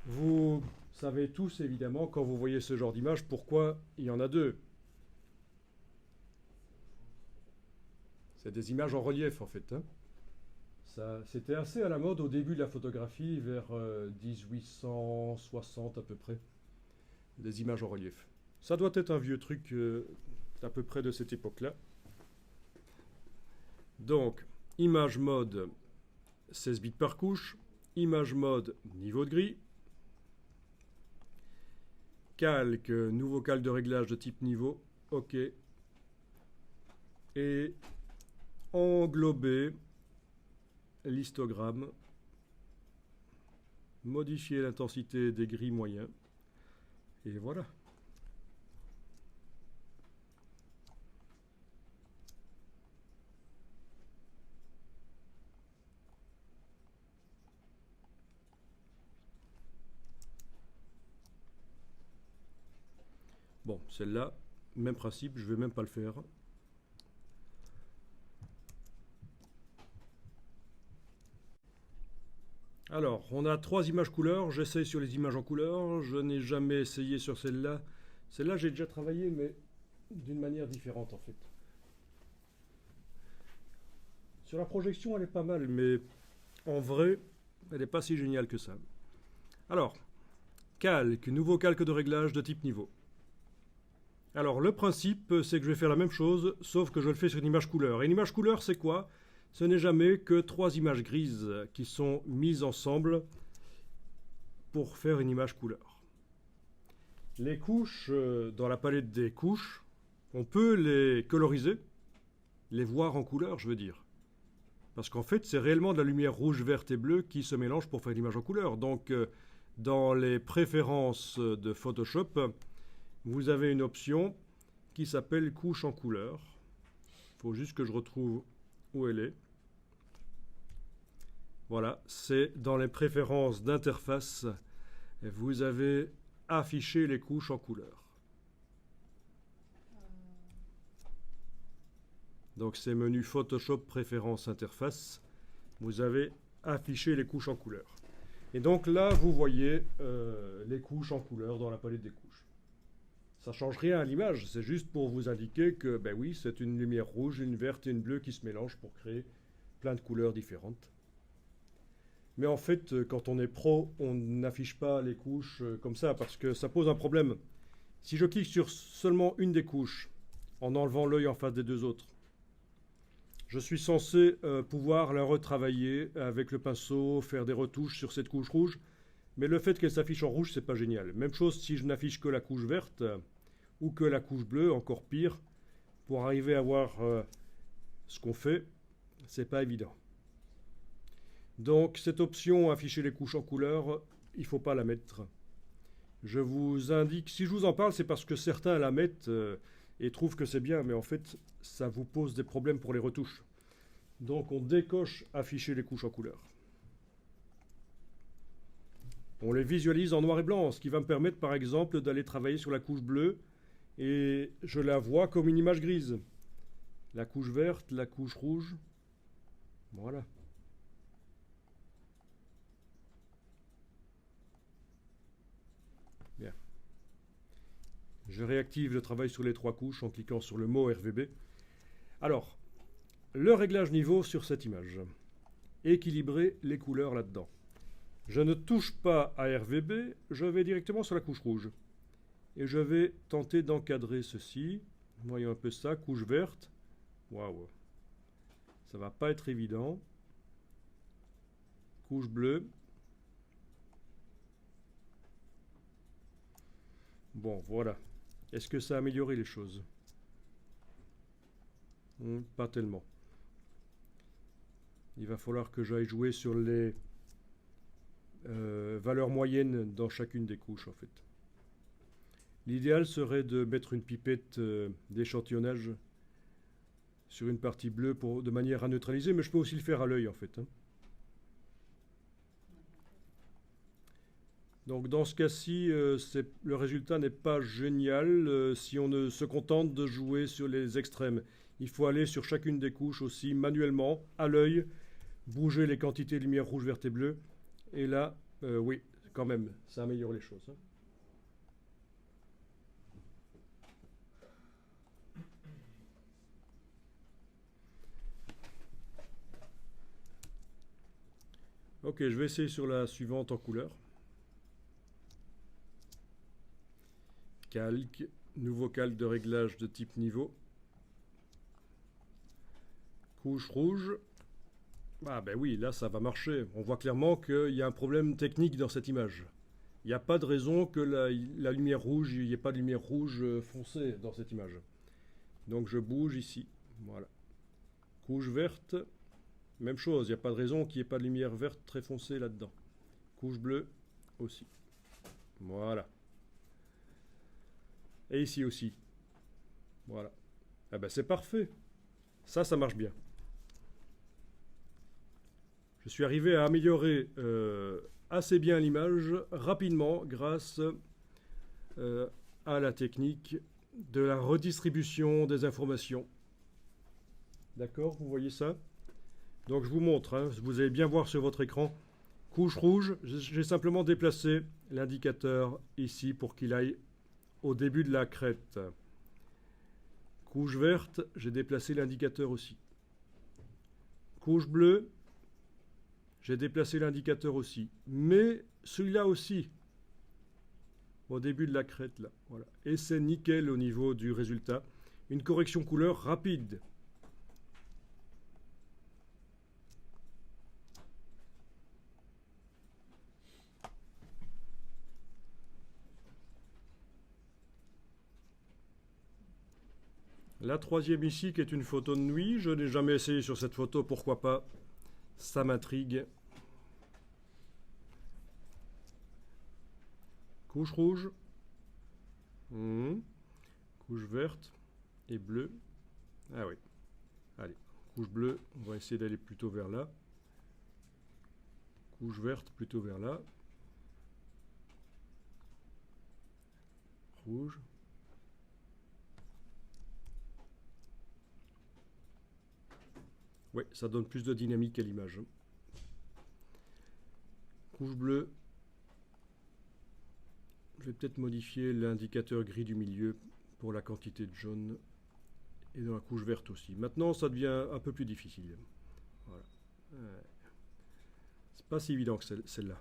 Vous savez tous, évidemment, quand vous voyez ce genre d'image, pourquoi il y en a deux. C'est des images en relief, en fait. Hein. C'était assez à la mode au début de la photographie, vers 1860 à peu près. Des images en relief. Ça doit être un vieux truc à peu près de cette époque-là. Donc, image mode 16 bits par couche, image mode niveau de gris, calque, nouveau calque de réglage de type niveau, OK, et englober l'histogramme, modifier l'intensité des gris moyens, et voilà. Bon, celle-là, même principe, je ne vais même pas le faire. Alors, on a 3 images couleurs. J'essaye sur les images en couleur. Je n'ai jamais essayé sur celle-là. Celle-là, j'ai déjà travaillé, mais d'une manière différente, en fait. Sur la projection, elle est pas mal, mais en vrai, elle n'est pas si géniale que ça. Alors, calque, nouveau calque de réglage de type niveau. Alors, le principe, c'est que je vais faire la même chose, sauf que je le fais sur une image couleur. Et une image couleur, c'est quoi? Ce n'est jamais que 3 images grises qui sont mises ensemble pour faire une image couleur. Les couches, dans la palette des couches, on peut les coloriser, les voir en couleur, je veux dire. On Parce qu'en fait, c'est réellement de la lumière rouge, verte et bleue qui se mélange pour faire l'image en couleur. Donc, dans les préférences de Photoshop, vous avez une option qui s'appelle couche en couleur. Il faut juste que je retrouve où elle est. Voilà, c'est dans les préférences d'interface. Vous avez affiché les couches en couleur. Donc c'est menu Photoshop préférences interface. Vous avez affiché les couches en couleur. Et donc là, vous voyez les couches en couleur dans la palette des couches. Ça ne change rien à l'image, c'est juste pour vous indiquer que, ben oui, c'est une lumière rouge, une verte et une bleue qui se mélangent pour créer plein de couleurs différentes. Mais en fait, quand on est pro, on n'affiche pas les couches comme ça, parce que ça pose un problème. Si je clique sur seulement une des couches, en enlevant l'œil en face des deux autres, je suis censé pouvoir la retravailler avec le pinceau, faire des retouches sur cette couche rouge, mais le fait qu'elle s'affiche en rouge, c'est pas génial. Même chose si je n'affiche que la couche verte ou que la couche bleue, encore pire, pour arriver à voir ce qu'on fait, c'est pas évident. Donc cette option afficher les couches en couleur, il ne faut pas la mettre. Je vous indique, si je vous en parle, c'est parce que certains la mettent et trouvent que c'est bien, mais en fait, ça vous pose des problèmes pour les retouches. Donc on décoche afficher les couches en couleur. On les visualise en noir et blanc, ce qui va me permettre par exemple d'aller travailler sur la couche bleue et je la vois comme une image grise. La couche verte, la couche rouge, voilà. Bien. Je réactive le travail sur les trois couches en cliquant sur le mot RVB. Alors, le réglage niveau sur cette image. Équilibrer les couleurs là-dedans. Je ne touche pas à RVB, je vais directement sur la couche rouge. Et je vais tenter d'encadrer ceci. Voyons un peu ça, couche verte. Waouh. Ça va pas être évident. Couche bleue. Bon, voilà. Est-ce que ça a amélioré les choses? Pas tellement. Il va falloir que j'aille jouer sur les valeurs moyennes dans chacune des couches, en fait. L'idéal serait de mettre une pipette d'échantillonnage sur une partie bleue de manière à neutraliser, mais je peux aussi le faire à l'œil, en fait. Donc dans ce cas-ci, le résultat n'est pas génial si on ne se contente de jouer sur les extrêmes. Il faut aller sur chacune des couches aussi manuellement, à l'œil, bouger les quantités de lumière rouge, verte et bleue. Et là, oui, quand même, ça améliore les choses. Ok, je vais essayer sur la suivante en couleur. Calque, nouveau calque de réglage de type niveau. Couche rouge. Ah ben oui, là ça va marcher. On voit clairement qu'il y a un problème technique dans cette image. Il n'y a pas de raison que la lumière rouge, il n'y ait pas de lumière rouge foncée dans cette image. Donc je bouge ici. Voilà. Couche verte. Même chose, il n'y a pas de raison qu'il n'y ait pas de lumière verte très foncée là-dedans. Couche bleue aussi. Voilà. Et ici aussi. Voilà. Ah ben c'est parfait. Ça marche bien. Je suis arrivé à améliorer assez bien l'image rapidement grâce à la technique de la redistribution des informations. D'accord, vous voyez ça? Donc je vous montre, hein, vous allez bien voir sur votre écran. Couche rouge, j'ai simplement déplacé l'indicateur ici pour qu'il aille au début de la crête. Couche verte, j'ai déplacé l'indicateur aussi. Couche bleue, j'ai déplacé l'indicateur aussi. Mais celui-là aussi, au début de la crête, là. Voilà. Et c'est nickel au niveau du résultat. Une correction couleur rapide. La troisième ici, qui est une photo de nuit. Je n'ai jamais essayé sur cette photo, pourquoi pas. Ça m'intrigue. Couche rouge. Couche verte et bleue. Ah oui. Allez, couche bleue, on va essayer d'aller plutôt vers là. Couche verte plutôt vers là. Rouge. Oui, ça donne plus de dynamique à l'image. Couche bleue. Je vais peut-être modifier l'indicateur gris du milieu pour la quantité de jaune. Et dans la couche verte aussi. Maintenant, ça devient un peu plus difficile. Voilà. C'est pas si évident que celle-là.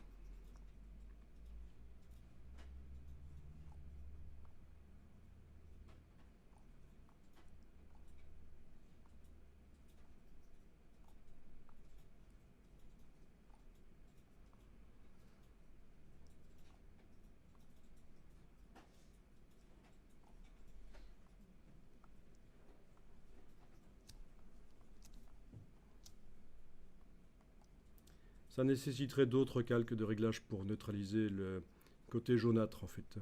Ça nécessiterait d'autres calques de réglage pour neutraliser le côté jaunâtre en fait.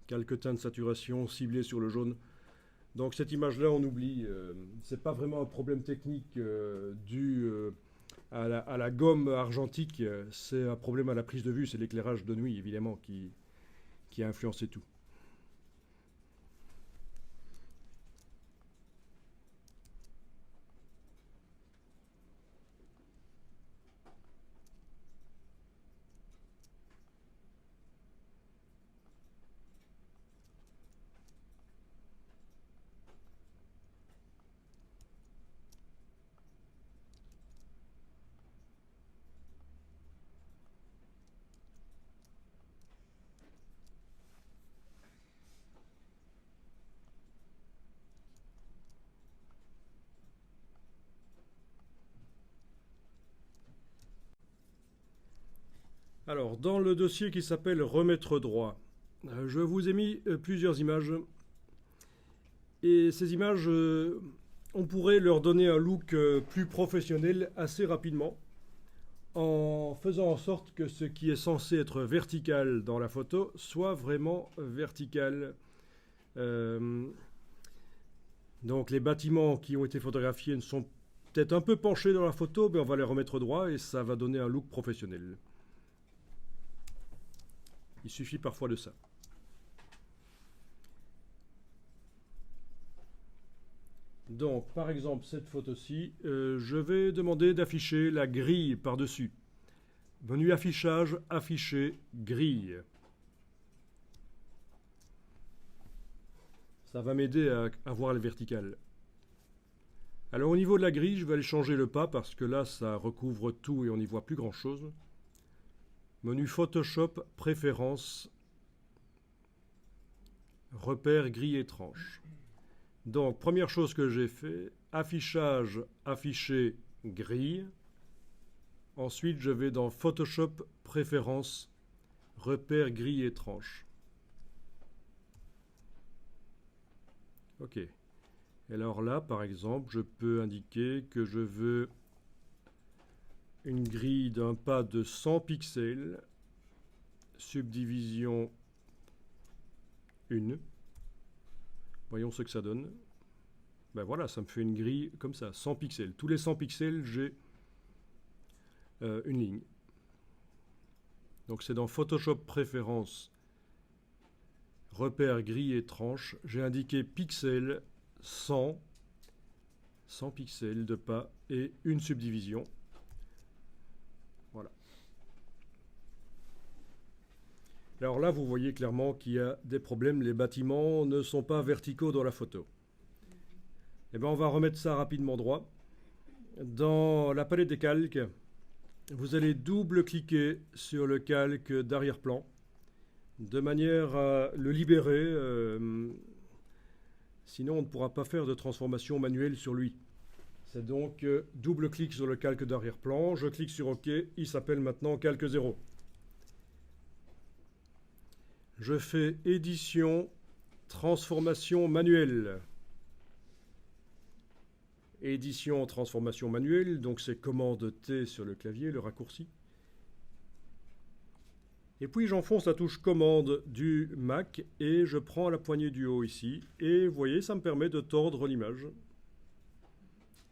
Calque teint de saturation ciblé sur le jaune. Donc cette image-là, on oublie. C'est pas vraiment un problème technique dû à la gomme argentique. C'est un problème à la prise de vue. C'est l'éclairage de nuit évidemment qui a influencé tout. Alors, dans le dossier qui s'appelle Remettre droit, je vous ai mis plusieurs images. Et ces images, on pourrait leur donner un look plus professionnel assez rapidement en faisant en sorte que ce qui est censé être vertical dans la photo soit vraiment vertical. Donc les bâtiments qui ont été photographiés ne sont peut-être un peu penchés dans la photo, mais on va les remettre droit et ça va donner un look professionnel. Il suffit parfois de ça. Donc, par exemple, cette photo-ci, je vais demander d'afficher la grille par-dessus. Menu affichage, afficher, grille. Ça va m'aider à voir le vertical. Alors, au niveau de la grille, je vais aller changer le pas parce que là, ça recouvre tout et on n'y voit plus grand-chose. Menu Photoshop, préférences, repère, grille et tranche. Donc, première chose que j'ai fait, affichage, afficher, grille. Ensuite, je vais dans Photoshop, préférences, repère, grille et tranche. OK. Et alors là, par exemple, je peux indiquer que je veux une grille d'un pas de 100 pixels, subdivision 1. Voyons ce que ça donne. Ben voilà, ça me fait une grille comme ça, 100 pixels. Tous les 100 pixels, j'ai une ligne. Donc c'est dans Photoshop Préférences, Repères, grille et tranche. J'ai indiqué pixels 100 pixels de pas et une subdivision. Voilà. Alors là, vous voyez clairement qu'il y a des problèmes. Les bâtiments ne sont pas verticaux dans la photo. Eh bien, on va remettre ça rapidement droit. Dans la palette des calques, vous allez double-cliquer sur le calque d'arrière-plan de manière à le libérer. Sinon, on ne pourra pas faire de transformation manuelle sur lui. C'est donc double-clic sur le calque d'arrière-plan. Je clique sur OK. Il s'appelle maintenant calque 0. Je fais édition, transformation manuelle. édition transformation manuelle, donc c'est commande T sur le clavier, le raccourci. Et puis j'enfonce la touche commande du Mac et je prends la poignée du haut ici. Et vous voyez, ça me permet de tordre l'image.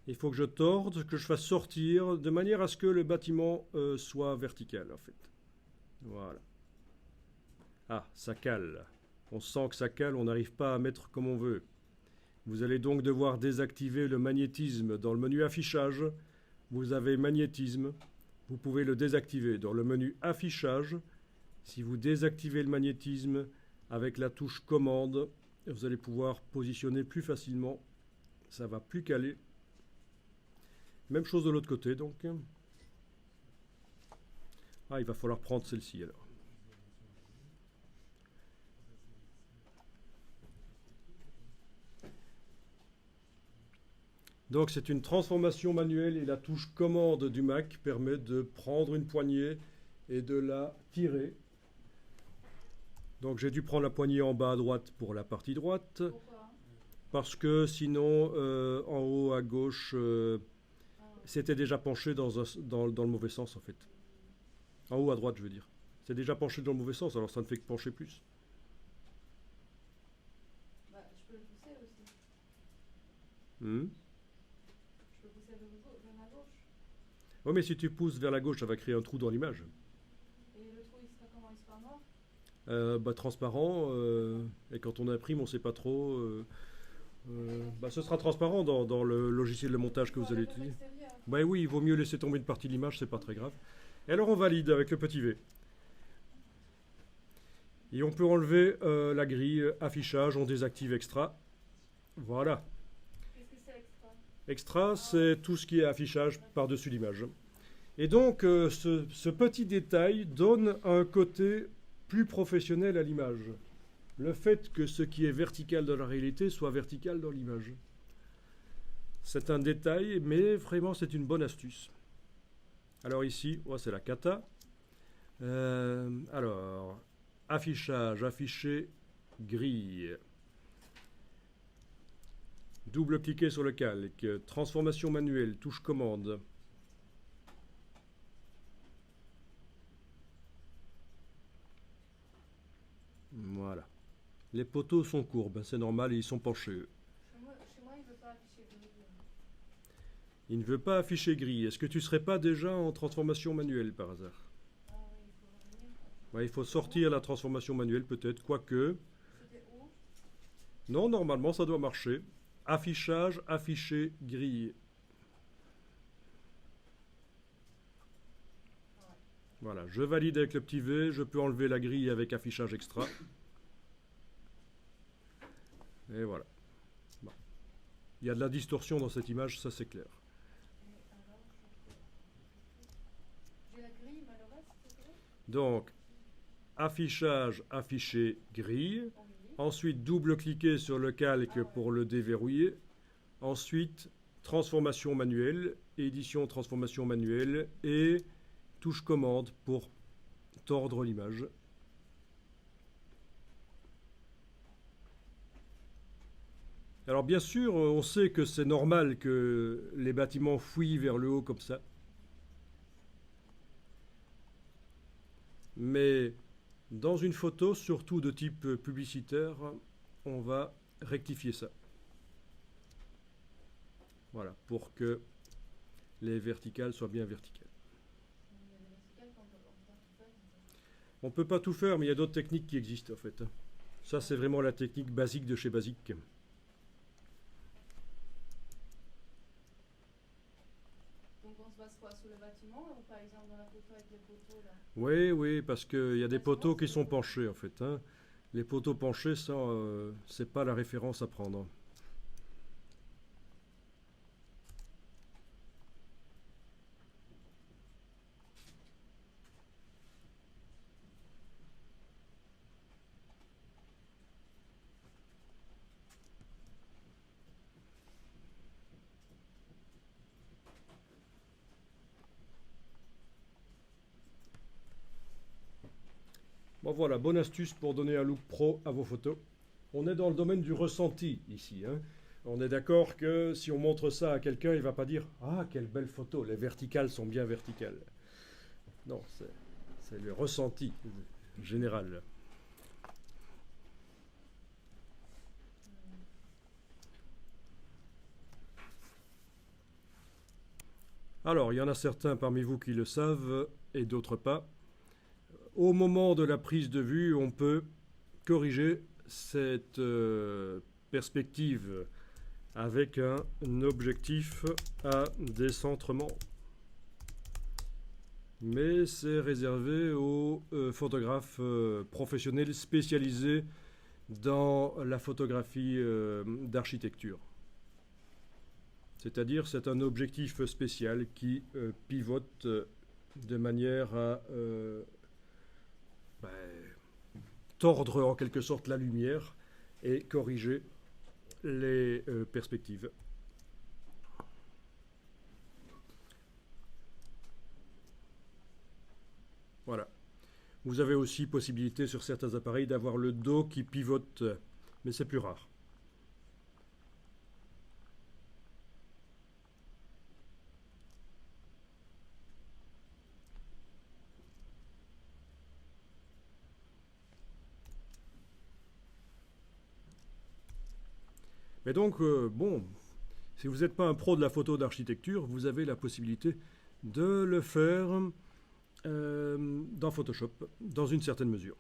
Il faut que je torde, que je fasse sortir de manière à ce que le bâtiment soit vertical en fait. Voilà. Ah, ça cale. On sent que ça cale, on n'arrive pas à mettre comme on veut. Vous allez donc devoir désactiver le magnétisme. Dans le menu affichage, vous avez magnétisme. Vous pouvez le désactiver. Dans le menu affichage, si vous désactivez le magnétisme avec la touche commande, vous allez pouvoir positionner plus facilement. Ça va plus caler. Même chose de l'autre côté donc. Ah, il va falloir prendre celle-ci alors. Donc c'est une transformation manuelle et la touche commande du Mac permet de prendre une poignée et de la tirer. Donc j'ai dû prendre la poignée en bas à droite pour la partie droite. Pourquoi? Parce que sinon en haut à gauche c'était déjà penché dans le mauvais sens en fait. En haut à droite je veux dire. C'est déjà penché dans le mauvais sens, alors ça ne fait que pencher plus. Bah, je peux le pousser aussi. Hmm. Je peux pousser vers la gauche. Oui, mais si tu pousses vers la gauche, ça va créer un trou dans l'image. Et le trou, il sera comment? Il sera noir? Transparent, et quand on imprime, on ne sait pas trop. Ce sera transparent dans le logiciel de montage que vous allez utiliser. Ben oui, il vaut mieux laisser tomber une partie de l'image, c'est pas très grave. Et alors on valide avec le petit V. Et on peut enlever la grille affichage, on désactive extra. Voilà. Qu'est-ce que c'est extra? Extra, c'est tout ce qui est affichage par-dessus l'image. Et donc, ce petit détail donne un côté plus professionnel à l'image. Le fait que ce qui est vertical dans la réalité soit vertical dans l'image. C'est un détail, mais vraiment c'est une bonne astuce. Alors ici, c'est la cata. Alors, affichage, afficher, grille. Double-cliquer sur le calque. Transformation manuelle, touche commande. Voilà. Les poteaux sont courbes, c'est normal, ils sont penchés. Chez moi, il ne veut pas afficher gris. Il ne veut pas afficher gris. Est-ce que tu ne serais pas déjà en transformation manuelle par hasard? Ah oui, il faut revenir. Ouais, il faut sortir la transformation manuelle peut-être, quoique. C'était où? Non, normalement ça doit marcher. Affichage, afficher, grille. Ouais. Voilà, je valide avec le petit V, je peux enlever la grille avec affichage extra. Et voilà. Bon. Il y a de la distorsion dans cette image, ça c'est clair. Et alors, j'ai la grille, mais le reste, c'est vrai? Donc, affichage, afficher, grille. Oui. Ensuite, double-cliquer sur le calque pour le déverrouiller. Ensuite, transformation manuelle, édition transformation manuelle et touche commande pour tordre l'image. Alors bien sûr, on sait que c'est normal que les bâtiments fouillent vers le haut comme ça. Mais dans une photo, surtout de type publicitaire, on va rectifier ça. Voilà, pour que les verticales soient bien verticales. Il y a des verticales qu'on peut pas tout faire. On ne peut pas tout faire, mais il y a d'autres techniques qui existent en fait. Ça, c'est vraiment la technique basique de chez Basic. Donc on se base quoi sur le bâtiment ou par exemple dans la photo avec les poteaux là? Oui, parce qu'il y a des poteaux qui sont penchés en fait. Hein. Les poteaux penchés, ça, c'est pas la référence à prendre. Bon voilà, bonne astuce pour donner un look pro à vos photos. On est dans le domaine du ressenti ici. Hein. On est d'accord que si on montre ça à quelqu'un, il ne va pas dire ah, quelle belle photo, les verticales sont bien verticales. Non, c'est le ressenti général. Alors, il y en a certains parmi vous qui le savent et d'autres pas. Au moment de la prise de vue, on peut corriger cette perspective avec un objectif à décentrement. Mais c'est réservé aux photographes professionnels spécialisés dans la photographie d'architecture. C'est-à-dire, c'est un objectif spécial qui pivote de manière à tordre en quelque sorte la lumière et corriger les perspectives. Voilà. Vous avez aussi possibilité sur certains appareils d'avoir le dos qui pivote, mais c'est plus rare. Mais donc, bon, si vous n'êtes pas un pro de la photo d'architecture, vous avez la possibilité de le faire dans Photoshop, dans une certaine mesure.